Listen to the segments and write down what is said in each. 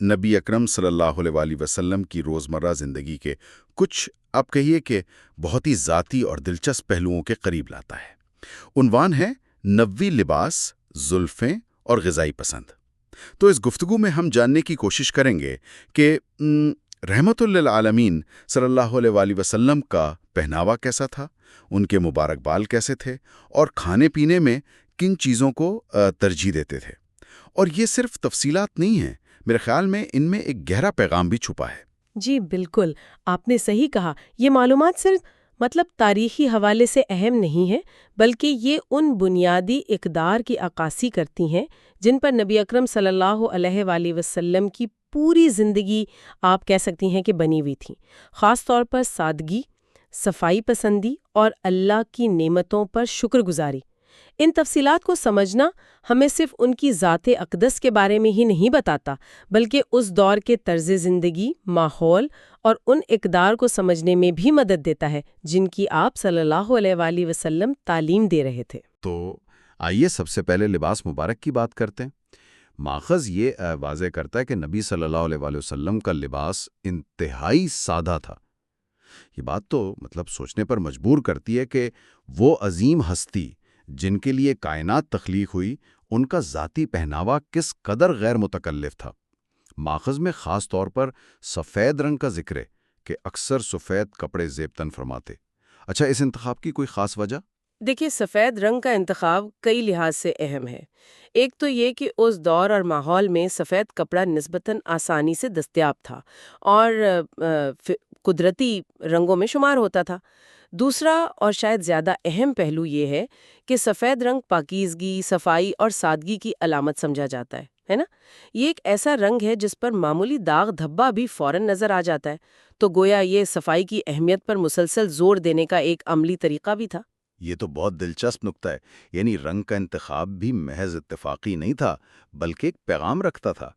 نبی اکرم صلی اللہ علیہ وسلم کی روزمرہ زندگی کے کچھ آپ کہیے کہ بہت ہی ذاتی اور دلچسپ پہلوؤں کے قریب لاتا ہے۔ عنوان ہے نبوی لباس، زلفیں اور غذائی پسند۔ تو اس گفتگو میں ہم جاننے کی کوشش کریں گے کہ رحمت للعالمین صلی اللہ علیہ وسلم کا پہناوا کیسا تھا، ان کے مبارک بال کیسے تھے، اور کھانے پینے میں کن چیزوں کو ترجیح دیتے تھے۔ اور یہ صرف تفصیلات نہیں ہیں، میرے خیال میں ان میں ایک گہرا پیغام بھی چھپا ہے۔ جی بالکل، آپ نے صحیح کہا۔ یہ معلومات صرف تاریخی حوالے سے اہم نہیں ہے، بلکہ یہ ان بنیادی اقدار کی عکاسی کرتی ہیں جن پر نبی اکرم صلی اللہ علیہ وآلہ وسلم کی پوری زندگی آپ کہہ سکتی ہیں کہ بنی ہوئی تھی۔ خاص طور پر سادگی، صفائی پسندی اور اللہ کی نعمتوں پر شکر گزاری۔ ان تفصیلات کو سمجھنا ہمیں صرف ان کی ذات اقدس کے بارے میں ہی نہیں بتاتا، بلکہ اس دور کے طرز زندگی، ماحول اور ان اقدار کو سمجھنے میں بھی مدد دیتا ہے جن کی آپ صلی اللہ علیہ وآلہ وسلم تعلیم دے رہے تھے۔ تو آئیے سب سے پہلے لباس مبارک کی بات کرتے ہیں۔ ماخذ یہ واضح کرتا ہے کہ نبی صلی اللہ علیہ وآلہ وسلم کا لباس انتہائی سادہ تھا۔ یہ بات تو سوچنے پر مجبور کرتی ہے کہ وہ عظیم ہستی جن کے لیے کائنات تخلیق ہوئی، ان کا ذاتی پہناوا کس قدر غیر متکلف تھا۔ ماخذ میں خاص طور پر سفید رنگ کا ذکر ہے کہ اکثر سفید کپڑے زیب تن فرماتے۔ اچھا، اس انتخاب کی کوئی خاص وجہ؟ دیکھیے، سفید رنگ کا انتخاب کئی لحاظ سے اہم ہے۔ ایک تو یہ کہ اس دور اور ماحول میں سفید کپڑا نسبتاً آسانی سے دستیاب تھا اور قدرتی رنگوں میں شمار ہوتا تھا۔ دوسرا اور شاید زیادہ اہم پہلو یہ ہے کہ سفید رنگ پاکیزگی، صفائی اور سادگی کی علامت سمجھا جاتا ہے نا؟ یہ ایک ایسا رنگ ہے جس پر معمولی داغ دھبا بھی فوراً نظر آ جاتا ہے، تو گویا یہ صفائی کی اہمیت پر مسلسل زور دینے کا ایک عملی طریقہ بھی تھا۔ یہ تو بہت دلچسپ نکتہ ہے، یعنی رنگ کا انتخاب بھی محض اتفاقی نہیں تھا بلکہ ایک پیغام رکھتا تھا۔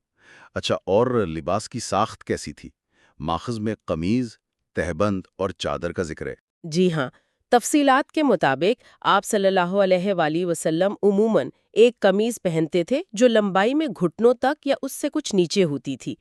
اچھا، اور لباس کی ساخت کیسی تھی؟ ماخذ میں قمیض، تہبند اور چادر کا ذکر ہے۔ جی ہاں، تفصیلات کے مطابق آپ صلی اللہ علیہ وآلہ وسلم عموماً ایک قمیض پہنتے تھے جو لمبائی میں گھٹنوں تک یا اس سے کچھ نیچے ہوتی تھی۔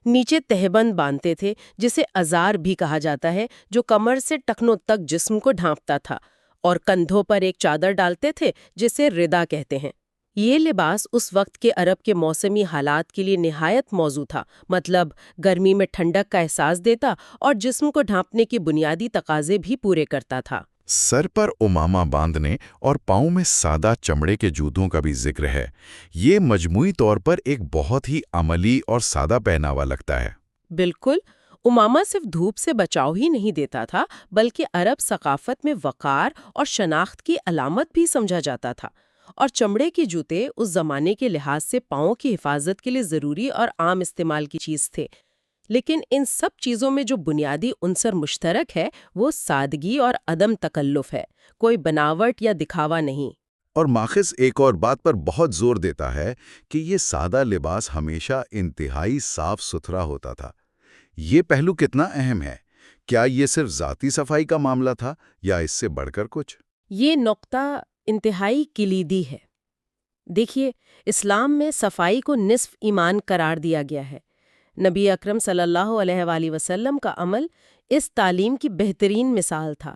نیچے تہبند باندھتے تھے جسے ازار بھی کہا جاتا ہے، جو کمر سے ٹخنوں تک جسم کو ڈھانپتا تھا، اور کندھوں پر ایک چادر ڈالتے تھے جسے ردا کہتے ہیں۔ یہ لباس اس وقت کے عرب کے موسمی حالات کے لیے نہایت موزوں تھا، گرمی میں ٹھنڈک کا احساس دیتا اور جسم کو ڈھانپنے کے بنیادی تقاضے بھی پورے کرتا تھا۔ سر پر امامہ باندھنے اور پاؤں میں سادہ چمڑے کے جوتوں کا بھی ذکر ہے۔ یہ مجموعی طور پر ایک بہت ہی عملی اور سادہ پہناوا لگتا ہے۔ بالکل، امامہ صرف دھوپ سے بچاؤ ہی نہیں دیتا تھا، بلکہ عرب ثقافت میں وقار اور شناخت کی علامت بھی سمجھا جاتا تھا۔ اور چمڑے کے جوتے اس زمانے کے لحاظ سے پاؤں کی حفاظت کے لیے ضروری اور عام استعمال کی چیز تھے۔ لیکن ان سب چیزوں میں جو بنیادی عنصر مشترک ہے وہ سادگی اور عدم تکلف ہے، کوئی بناوٹ یا دکھاوا نہیں۔ اور ماخذ ایک اور بات پر بہت زور دیتا ہے کہ یہ سادہ لباس ہمیشہ انتہائی صاف ستھرا ہوتا تھا۔ یہ پہلو کتنا اہم ہے؟ کیا یہ صرف ذاتی صفائی کا معاملہ تھا یا اس سے بڑھ کر کچھ؟ یہ نقطہ انتہائی کلیدی ہے۔ دیکھیے، اسلام میں صفائی کو نصف ایمان قرار دیا گیا ہے۔ نبی اکرم صلی اللہ علیہ وآلہ وسلم کا عمل اس تعلیم کی بہترین مثال تھا۔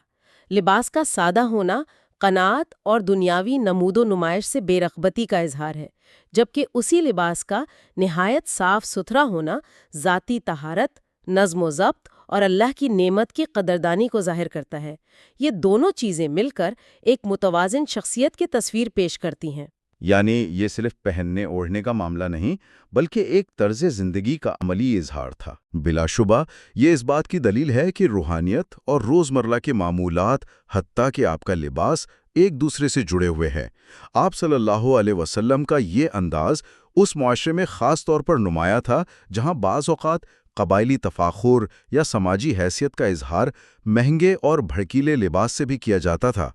لباس کا سادہ ہونا قناعت اور دنیاوی نمود و نمائش سے بے رغبتی کا اظہار ہے، جبکہ اسی لباس کا نہایت صاف ستھرا ہونا ذاتی طہارت، نظم و ضبط اور اللہ کی نعمت کی قدردانی کو ظاہر کرتا ہے۔ یہ دونوں چیزیں مل کر ایک متوازن شخصیت کی تصویر پیش کرتی ہیں۔ یعنی یہ صرف پہننے اوڑھنے کا معاملہ نہیں بلکہ ایک طرز زندگی کا عملی اظہار تھا۔ بلا شبہ یہ اس بات کی دلیل ہے کہ روحانیت اور روزمرہ کے معمولات حتیٰ کہ آپ کا لباس ایک دوسرے سے جڑے ہوئے ہیں۔ آپ صلی اللہ علیہ وسلم کا یہ انداز اس معاشرے میں خاص طور پر نمایاں تھا جہاں بعض اوقات قبائلی تفاخر یا سماجی حیثیت کا اظہار مہنگے اور بھڑکیلے لباس سے بھی کیا جاتا تھا۔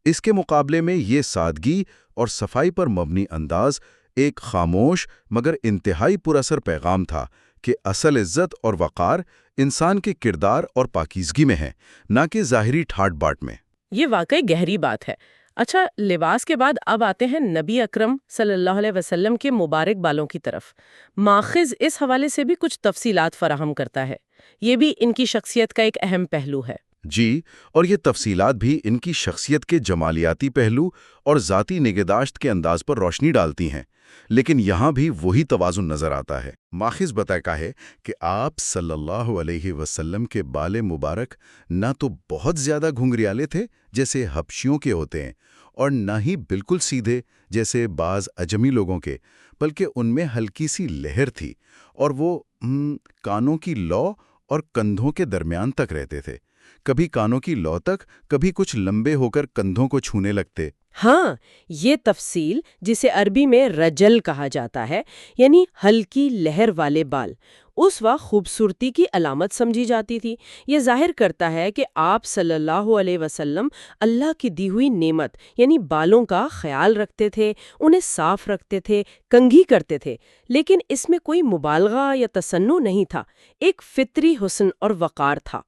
اس کے مقابلے میں یہ سادگی اور صفائی پر مبنی انداز ایک خاموش مگر انتہائی پر اثر پیغام تھا کہ اصل عزت اور وقار انسان کے کردار اور پاکیزگی میں ہے، نہ کہ ظاہری ٹھاٹ باٹ میں۔ یہ واقعی گہری بات ہے۔ اچھا، لباس کے بعد اب آتے ہیں نبی اکرم صلی اللہ علیہ وسلم کے مبارک بالوں کی طرف۔ ماخذ اس حوالے سے بھی کچھ تفصیلات فراہم کرتا ہے۔ یہ بھی ان کی شخصیت کا ایک اہم پہلو ہے۔ جی، اور یہ تفصیلات بھی ان کی شخصیت کے جمالیاتی پہلو اور ذاتی نگہداشت کے انداز پر روشنی ڈالتی ہیں، لیکن یہاں بھی وہی توازن نظر آتا ہے۔ ماخذ بتاتا ہے کہ آپ صلی اللہ علیہ وسلم کے بال مبارک نہ تو بہت زیادہ گھنگریالے تھے جیسے حبشیوں کے ہوتے ہیں، اور نہ ہی بالکل سیدھے جیسے بعض اجمی لوگوں کے، بلکہ ان میں ہلکی سی لہر تھی، اور وہ کانوں کی لو اور کندھوں کے درمیان تک رہتے تھے۔ کبھی کانوں کی لو تک، کبھی کچھ لمبے ہو کر کندھوں کو چھونے لگتے۔ ہاں، یہ تفصیل جسے عربی میں رجل کہا جاتا ہے، یعنی ہلکی لہر والے بال، اس وقت خوبصورتی کی علامت سمجھی جاتی تھی۔ یہ ظاہر کرتا ہے کہ آپ صلی اللہ علیہ وسلم اللہ کی دی ہوئی نعمت یعنی بالوں کا خیال رکھتے تھے، انہیں صاف رکھتے تھے، کنگھی کرتے تھے، لیکن اس میں کوئی مبالغہ یا تصنع نہیں تھا، ایک فطری حسن اور وقار تھا۔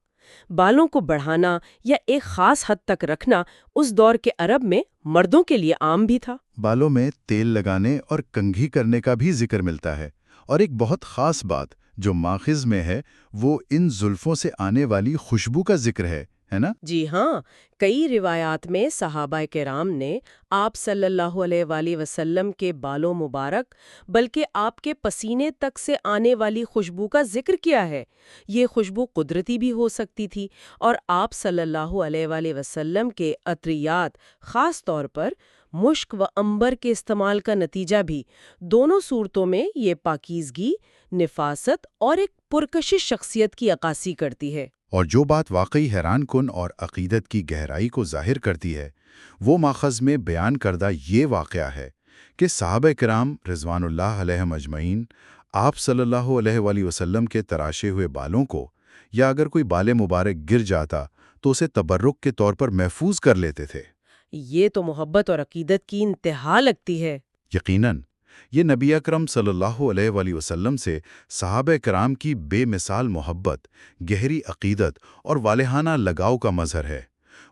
بالوں کو بڑھانا یا ایک خاص حد تک رکھنا اس دور کے عرب میں مردوں کے لیے عام بھی تھا۔ بالوں میں تیل لگانے اور کنگھی کرنے کا بھی ذکر ملتا ہے، اور ایک بہت خاص بات جو ماخذ میں ہے وہ ان زلفوں سے آنے والی خوشبو کا ذکر ہے نا؟ جی ہاں، کئی روایات میں صحابہ کرام نے آپ صلی اللہ علیہ وآلہ وسلم کے بالوں مبارک بلکہ آپ کے پسینے تک سے آنے والی خوشبو کا ذکر کیا ہے۔ یہ خوشبو قدرتی بھی ہو سکتی تھی، اور آپ صلی اللہ علیہ وآلہ وسلم کے عطریات خاص طور پر مشک و عنبر کے استعمال کا نتیجہ بھی۔ دونوں صورتوں میں یہ پاکیزگی، نفاست اور ایک پرکشش شخصیت کی عکاسی کرتی ہے۔ اور جو بات واقعی حیران کن اور عقیدت کی گہرائی کو ظاہر کرتی ہے، وہ ماخذ میں بیان کردہ یہ واقعہ ہے کہ صحابہ کرام رضوان اللہ علیہم اجمعین آپ صلی اللہ علیہ وآلہ وسلم کے تراشے ہوئے بالوں کو، یا اگر کوئی بال مبارک گر جاتا تو اسے تبرک کے طور پر محفوظ کر لیتے تھے۔ یہ تو محبت اور عقیدت کی انتہا لگتی ہے۔ یقیناً یہ نبی اکرم صلی اللہ علیہ وآلہ وسلم سے صحابہ کرام کی بے مثال محبت، گہری عقیدت اور والہانہ لگاؤ کا مظہر ہے۔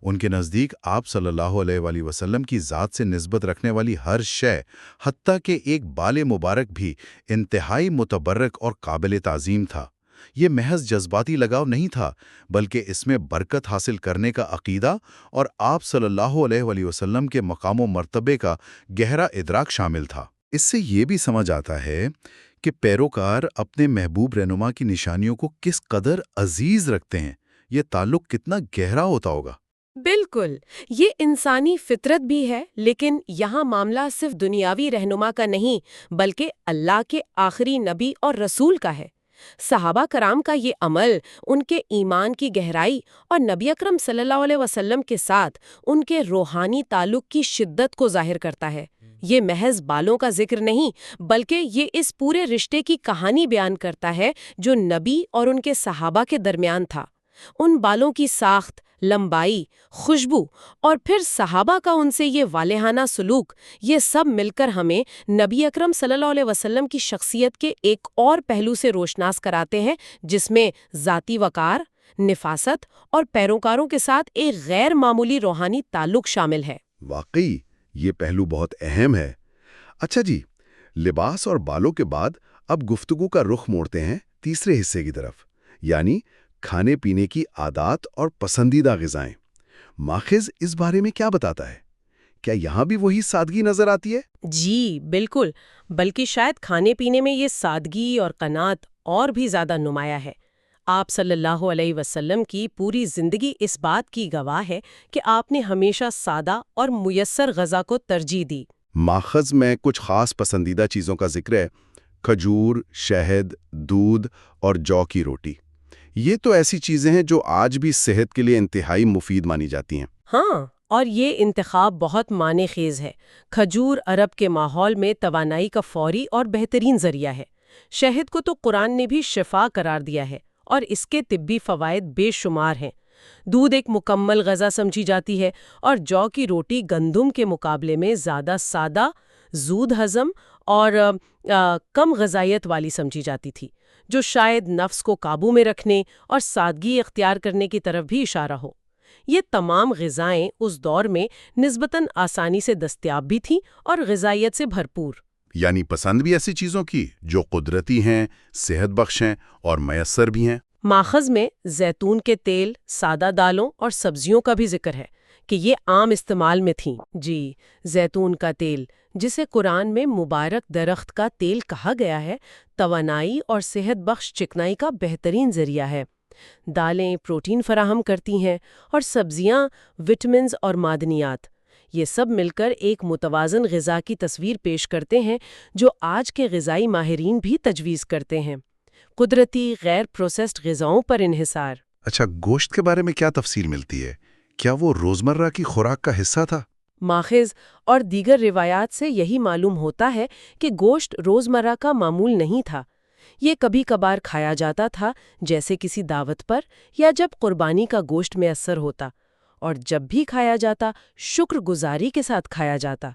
ان کے نزدیک آپ صلی اللہ علیہ وآلہ وسلم کی ذات سے نسبت رکھنے والی ہر شے، حتیٰ کہ ایک بال مبارک بھی، انتہائی متبرک اور قابل تعظیم تھا۔ یہ محض جذباتی لگاؤ نہیں تھا، بلکہ اس میں برکت حاصل کرنے کا عقیدہ اور آپ صلی اللہ علیہ وآلہ وسلم کے مقام و مرتبے کا گہرا ادراک شامل تھا۔ اس سے یہ بھی سمجھ آتا ہے کہ پیروکار اپنے محبوب رہنما کی نشانیوں کو کس قدر عزیز رکھتے ہیں، یہ تعلق کتنا گہرا ہوتا ہوگا۔ بالکل، یہ انسانی فطرت بھی ہے، لیکن یہاں معاملہ صرف دنیاوی رہنما کا نہیں بلکہ اللہ کے آخری نبی اور رسول کا ہے۔ صحابہ کرام کا یہ عمل ان کے ایمان کی گہرائی اور نبی اکرم صلی اللہ علیہ وسلم کے ساتھ ان کے روحانی تعلق کی شدت کو ظاہر کرتا ہے۔ یہ محض بالوں کا ذکر نہیں بلکہ یہ اس پورے رشتے کی کہانی بیان کرتا ہے جو نبی اور ان کے صحابہ کے درمیان تھا۔ ان بالوں کی ساخت، لمبائی، خوشبو اور پھر صحابہ کا ان سے یہ والہانہ سلوک، یہ سب مل کر ہمیں نبی اکرم صلی اللہ علیہ وسلم کی شخصیت کے ایک اور پہلو سے روشناس کراتے ہیں، جس میں ذاتی وقار، نفاست اور پیروکاروں کے ساتھ ایک غیر معمولی روحانی تعلق شامل ہے۔ واقعی یہ پہلو بہت اہم ہے۔ اچھا جی، لباس اور بالوں کے بعد اب گفتگو کا رخ موڑتے ہیں تیسرے حصے کی طرف، یعنی کھانے پینے کی عادات اور پسندیدہ غذائیں۔ ماخذ اس بارے میں کیا بتاتا ہے؟ کیا یہاں بھی وہی سادگی نظر آتی ہے؟ جی بالکل، بلکہ شاید کھانے پینے میں یہ سادگی اور قناعت اور بھی زیادہ نمایاں ہے۔ آپ صلی اللہ علیہ وسلم کی پوری زندگی اس بات کی گواہ ہے کہ آپ نے ہمیشہ سادہ اور میسر غذا کو ترجیح دی۔ ماخذ میں کچھ خاص پسندیدہ چیزوں کا ذکر ہے: کھجور، شہد، دودھ اور جو کی روٹی۔ یہ تو ایسی چیزیں ہیں جو آج بھی صحت کے لیے انتہائی مفید مانی جاتی ہیں۔ ہاں، اور یہ انتخاب بہت معنی خیز ہے۔ کھجور عرب کے ماحول میں توانائی کا فوری اور بہترین ذریعہ ہے۔ شہد کو تو قرآن نے بھی شفا قرار دیا ہے اور اس کے طبی فوائد بے شمار ہیں۔ دودھ ایک مکمل غذا سمجھی جاتی ہے، اور جو کی روٹی گندم کے مقابلے میں زیادہ سادہ، زود ہضم اور کم غذائیت والی سمجھی جاتی تھی، جو شاید نفس کو قابو میں رکھنے اور سادگی اختیار کرنے کی طرف بھی اشارہ ہو۔ یہ تمام غذائیں اس دور میں نسبتاً آسانی سے دستیاب بھی تھیں اور غذائیت سے بھرپور۔ یعنی پسند بھی ایسی چیزوں کی جو قدرتی ہیں، صحت بخش ہیں اور میسر بھی ہیں۔ ماخذ میں زیتون کے تیل، سادہ دالوں اور سبزیوں کا بھی ذکر ہے کہ یہ عام استعمال میں تھیں۔ جی، زیتون کا تیل، جسے قرآن میں مبارک درخت کا تیل کہا گیا ہے، توانائی اور صحت بخش چکنائی کا بہترین ذریعہ ہے۔ دالیں پروٹین فراہم کرتی ہیں اور سبزیاں وٹامنز اور معدنیات۔ یہ سب مل کر ایک متوازن غذا کی تصویر پیش کرتے ہیں جو آج کے غذائی ماہرین بھی تجویز کرتے ہیں۔ قدرتی غیر پروسیسڈ غذاؤں پر انحصار۔ اچھا، گوشت کے بارے میں کیا تفصیل ملتی ہے؟ کیا وہ روزمرہ کی خوراک کا حصہ تھا؟ ماخذ اور دیگر روایات سے یہی معلوم ہوتا ہے کہ گوشت روزمرہ کا معمول نہیں تھا۔ یہ کبھی کبھار کھایا جاتا تھا، جیسے کسی دعوت پر یا جب قربانی کا گوشت میسر ہوتا، اور جب بھی کھایا جاتا شکر گزاری کے ساتھ کھایا جاتا۔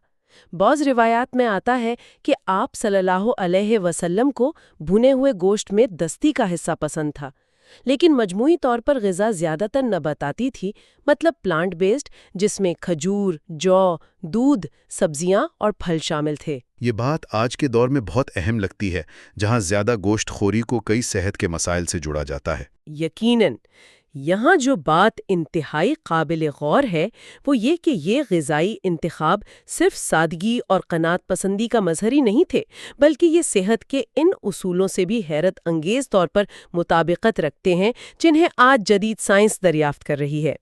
بعض روایات میں آتا ہے کہ آپ صلی اللہ علیہ وسلم کو بھنے ہوئے گوشت میں دستی کا حصہ پسند تھا، لیکن مجموعی طور پر غذا زیادہ تر نباتاتی تھی، مطلب پلانٹ بیسڈ، جس میں کھجور، جو، دودھ، سبزیاں اور پھل شامل تھے۔ یہ بات آج کے دور میں بہت اہم لگتی ہے، جہاں زیادہ گوشت خوری کو کئی صحت کے مسائل سے جڑا جاتا ہے۔ یقیناً یہاں جو بات انتہائی قابل غور ہے وہ یہ کہ یہ غذائی انتخاب صرف سادگی اور قناعت پسندی کا مظہر ہی نہیں تھے، بلکہ یہ صحت کے ان اصولوں سے بھی حیرت انگیز طور پر مطابقت رکھتے ہیں جنہیں آج جدید سائنس دریافت کر رہی ہے۔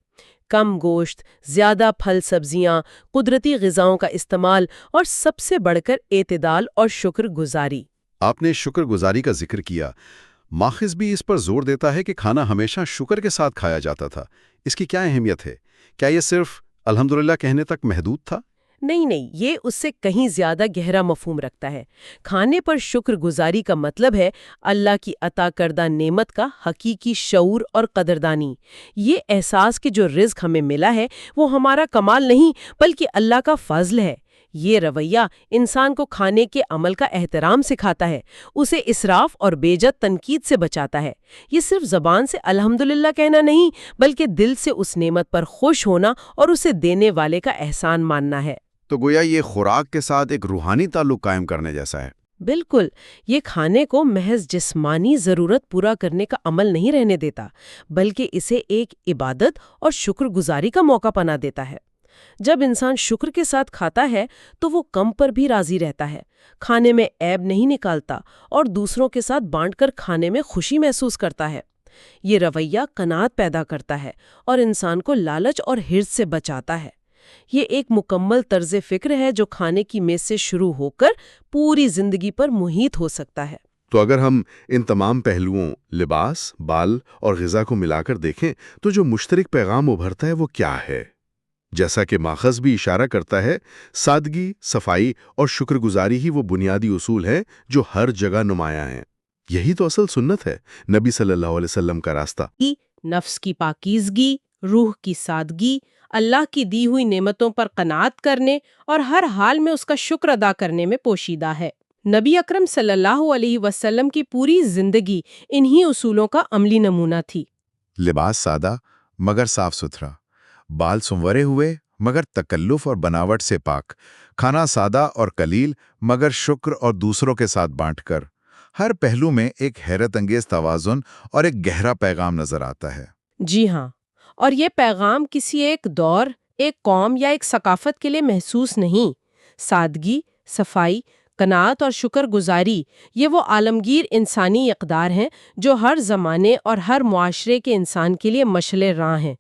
کم گوشت، زیادہ پھل سبزیاں، قدرتی غذاؤں کا استعمال اور سب سے بڑھ کر اعتدال اور شکر گزاری۔ آپ نے شکر گزاری کا ذکر کیا۔ ماخذ بھی اس پر زور دیتا ہے کہ کھانا ہمیشہ شکر کے ساتھ کھایا جاتا تھا۔ اس کی کیا اہمیت ہے؟ کیا یہ صرف الحمدللہ کہنے تک محدود تھا؟ نہیں، یہ اس سے کہیں زیادہ گہرا مفہوم رکھتا ہے۔ کھانے پر شکر گزاری کا مطلب ہے اللہ کی عطا کردہ نعمت کا حقیقی شعور اور قدردانی۔ یہ احساس کہ جو رزق ہمیں ملا ہے وہ ہمارا کمال نہیں بلکہ اللہ کا فضل ہے۔ یہ رویہ انسان کو کھانے کے عمل کا احترام سکھاتا ہے، اسے اسراف اور بیجت تنقید سے بچاتا ہے۔ یہ صرف زبان سے الحمدللہ کہنا نہیں بلکہ دل سے اس نعمت پر خوش ہونا اور اسے دینے والے کا احسان ماننا ہے۔ تو گویا یہ خوراک کے ساتھ ایک روحانی تعلق قائم کرنے جیسا ہے۔ بالکل، یہ کھانے کو محض جسمانی ضرورت پورا کرنے کا عمل نہیں رہنے دیتا بلکہ اسے ایک عبادت اور شکر گزاری کا موقع بنا دیتا ہے۔ جب انسان شکر کے ساتھ کھاتا ہے تو وہ کم پر بھی راضی رہتا ہے، کھانے میں عیب نہیں نکالتا اور دوسروں کے ساتھ بانٹ کر کھانے میں خوشی محسوس کرتا ہے۔ یہ رویہ قناعت پیدا کرتا ہے اور انسان کو لالچ اور حرص سے بچاتا ہے۔ یہ ایک مکمل طرز فکر ہے جو کھانے کی میز سے شروع ہو کر پوری زندگی پر محیط ہو سکتا ہے۔ تو اگر ہم ان تمام پہلوؤں لباس، بال اور غذا کو ملا کر دیکھیں تو جو مشترک پیغام ابھرتا ہے وہ کیا ہے؟ جیسا کہ ماخذ بھی اشارہ کرتا ہے، سادگی، صفائی اور شکر گزاری ہی وہ بنیادی اصول ہیں جو ہر جگہ نمایاں ہیں۔ یہی تو اصل سنت ہے، نبی صلی اللہ علیہ وسلم کا راستہ۔ نفس کی پاکیزگی، روح کی سادگی، اللہ کی دی ہوئی نعمتوں پر قناعت کرنے اور ہر حال میں اس کا شکر ادا کرنے میں پوشیدہ ہے۔ نبی اکرم صلی اللہ علیہ وسلم کی پوری زندگی انہی اصولوں کا عملی نمونہ تھی۔ لباس سادہ مگر صاف ستھرا، بال سنورے ہوئے مگر تکلف اور بناوٹ سے پاک، کھانا سادہ اور قلیل مگر شکر اور دوسروں کے ساتھ بانٹ کر۔ ہر پہلو میں ایک حیرت انگیز توازن اور ایک گہرا پیغام نظر آتا ہے۔ جی ہاں، اور یہ پیغام کسی ایک دور، ایک قوم یا ایک ثقافت کے لیے محسوس نہیں۔ سادگی، صفائی، قناعت اور شکر گزاری یہ وہ عالمگیر انسانی اقدار ہیں جو ہر زمانے اور ہر معاشرے کے انسان کے لیے مشعل راہ ہیں۔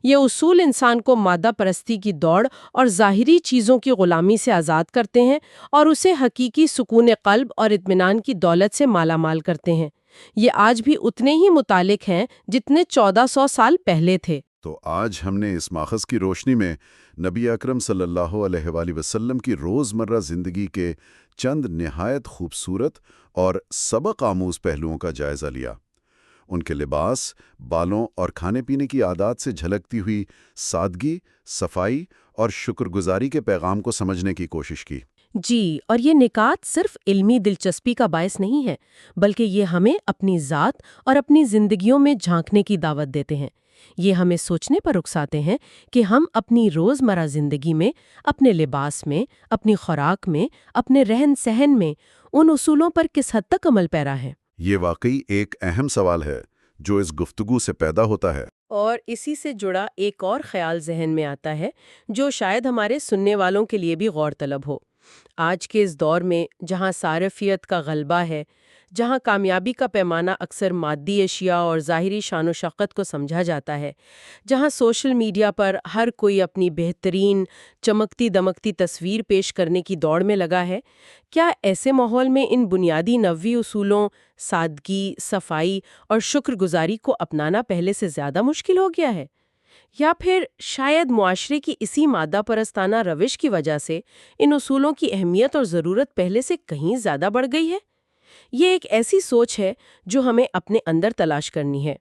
یہ اصول انسان کو مادہ پرستی کی دوڑ اور ظاہری چیزوں کی غلامی سے آزاد کرتے ہیں اور اسے حقیقی سکون قلب اور اطمینان کی دولت سے مالا مال کرتے ہیں۔ یہ آج بھی اتنے ہی متعلق ہیں جتنے 1400 سال پہلے تھے۔ تو آج ہم نے اس ماخذ کی روشنی میں نبی اکرم صلی اللہ علیہ وآلہ وسلم کی روزمرہ زندگی کے چند نہایت خوبصورت اور سبق آموز پہلوؤں کا جائزہ لیا۔ ان کے لباس، بالوں اور کھانے پینے کی عادات سے جھلکتی ہوئی سادگی، صفائی اور شکر گزاری کے پیغام کو سمجھنے کی کوشش کی۔ جی، اور یہ نکات صرف علمی دلچسپی کا باعث نہیں ہے بلکہ یہ ہمیں اپنی ذات اور اپنی زندگیوں میں جھانکنے کی دعوت دیتے ہیں۔ یہ ہمیں سوچنے پر اکساتے ہیں کہ ہم اپنی روزمرہ زندگی میں، اپنے لباس میں، اپنی خوراک میں، اپنے رہن سہن میں ان اصولوں پر کس حد تک عمل پیرا ہیں۔ یہ واقعی ایک اہم سوال ہے جو اس گفتگو سے پیدا ہوتا ہے۔ اور اسی سے جڑا ایک اور خیال ذہن میں آتا ہے جو شاید ہمارے سننے والوں کے لیے بھی غور طلب ہو۔ آج کے اس دور میں جہاں صارفیت کا غلبہ ہے، جہاں کامیابی کا پیمانہ اکثر مادی اشیاء اور ظاہری شان و شوکت کو سمجھا جاتا ہے، جہاں سوشل میڈیا پر ہر کوئی اپنی بہترین چمکتی دمکتی تصویر پیش کرنے کی دوڑ میں لگا ہے، کیا ایسے ماحول میں ان بنیادی نوی اصولوں، سادگی، صفائی اور شکر گزاری کو اپنانا پہلے سے زیادہ مشکل ہو گیا ہے؟ یا پھر شاید معاشرے کی اسی مادہ پرستانہ روش کی وجہ سے ان اصولوں کی اہمیت اور ضرورت پہلے سے کہیں زیادہ بڑھ گئی ہے؟ یہ ایک ایسی سوچ ہے جو ہمیں اپنے اندر تلاش کرنی ہے۔